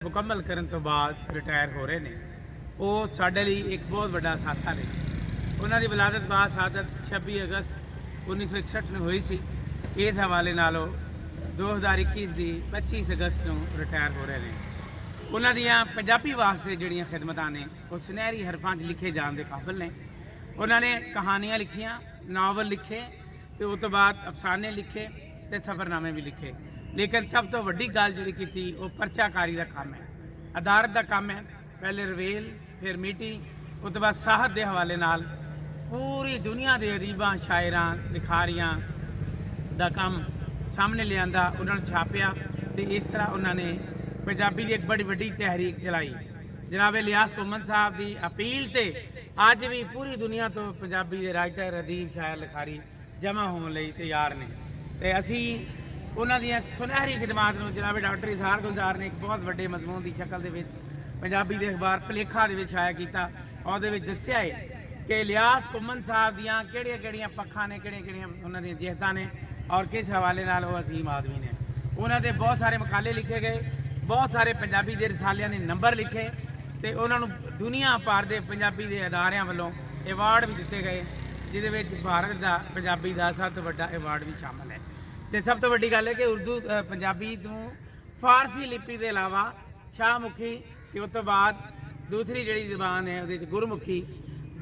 ਮੁਕੰਮਲ ਕਰਨ ਤੋਂ ਬਾਅਦ ਰਿਟਾਇਰ ਹੋ ਰਹੇ ਨੇ। ਉਹ ਸਾਡੇ ਲਈ ਇੱਕ ਬਹੁਤ ਵੱਡਾ ਸਾਥਾ ਨੇ। ਉਹਨਾਂ ਦੀ ਵਿਲਾਦਤ ਬਾਅਦ ਸਾਦਤ 26 ਅਗਸਤ 1961 ਨੂੰ ਹੋਈ ਸੀ। ਇਸ ਹਵਾਲੇ ਨਾਲੋਂ 2021 ਦੀ 25 ਅਗਸਤ ਨੂੰ ਰਿਟਾਇਰ ਹੋ ਰਹੇ ਨੇ। ਉਹਨਾਂ ਦੀਆਂ ਪੰਜਾਬੀ ਵਾਸਤੇ ਜਿਹੜੀਆਂ ਖਿਦਮਤਾਂ ਨੇ ਉਹ ਸੁਨਹਿਰੀ ਹਰਫਾਂ 'ਚ ਲਿਖੇ ਜਾਣ ਦੇ ਕਾਬਿਲ ਨੇ। ਉਹਨਾਂ ਨੇ ਕਹਾਣੀਆਂ ਲਿਖੀਆਂ, ਨਾਵਲ ਲਿਖੇ ਤੇ ਉਸ ਤੋਂ ਬਾਅਦ ਅਫਸਾਨੇ ਲਿਖੇ ਤੇ ਸਫ਼ਰਨਾਮੇ ਵੀ ਲਿਖੇ। लेकिन सब तो वड्डी गल जी की वो परचाकारी का काम है, अदारत का काम है। पहले रवेल, फिर मीटी, उस तो बाद साहत के हवाले नाल पूरी दुनिया के अदीबा, शायरां, लिखारियां का काम सामने लिया, उन्होंने छापिया तो इस तरह उन्होंने पंजाबी की एक बड़ी वड्डी तहरीक चलाई। जनाब इलियास घुम्मन साहब की अपील से अज भी पूरी दुनिया तो पंजाबी के राइटर, अदीब, शायर, लिखारी जमा होने लई तैयार ने। तो असी उन्होंने सुनहरी खिदमात में जनाब डॉक्टर इजहार गुलजार ने एक बहुत बड़े मजमून की शक्ल के पंजाबी के अखबार भलेखा छाया किया और दसिया है कि इलियास घुम्मन साहब दियाँ किहड़ियां पक्खां ने, किहड़ियां उन्होंने जिहतां ने और किस हवाले नाल वो असीम आदमी ने। उन्होंने बहुत सारे मकाले लिखे गए, बहुत सारे पंजाबी के रसालियां ने नंबर लिखे तो उन्होंने दुनिया भर के पंजाबी के अदारियां वालों अवार्ड भी दिते गए, जिहदे भारत का पंजाबी का सब तो वड्डा अवार्ड भी शामिल है। तो सब तो वड्डी गल है कि उर्दू पंजाबी तो फारसी लिपि के अलावा शाहमुखी ते उस तो बाद दूसरी जी जबान है वो गुरमुखी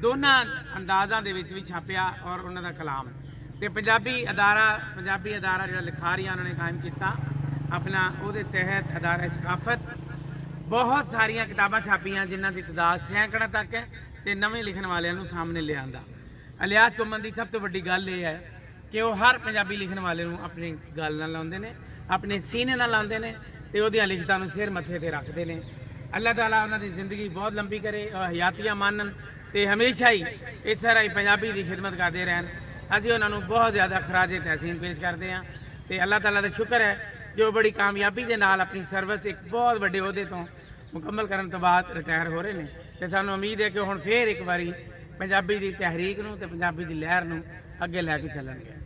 दोनों अंदाज़ों के भी छापिया और उन्होंने कलाम तो पंजाबी अदारा जो लिखारियां उन्होंने कायम किया अपना वो तहत अदारा सकाफत बहुत सारिया किताबां छापियां जिन्हों की तादाद सैकड़ों तक है तो नवे लिखने वालों सामने लिया। इलियास घुम्मन की सब तो वड्डी गल यह है कि वो हर पंजाबी लिखने वाले अपनी गल ना लाते हैं, अपने सीने ना लाते हैं तो वो लिखतां सिर मत्थे ते रखते हैं। अल्लाह ताला उन्होंने ज़िंदगी बहुत लंबी करे और हयातियाँ मानन तो हमेशा ही इस तरह ही पंजाबी की खिदमत करते रहन। असीं उन्होंने बहुत ज़्यादा खराजे तहसीन पेश करते हैं तो अल्लाह ताला का शुक्र है जो बड़ी कामयाबी के नाल अपनी सर्विस एक बहुत बड़े अहदे तो मुकम्मल करने तो बाद रिटायर हो रहे हैं। तो सानूं उम्मीद है कि हुण फिर एक बारी पंजाबी की तहरीक नूं ते पंजाबी की लहर नूं अगे लैके चलणगे।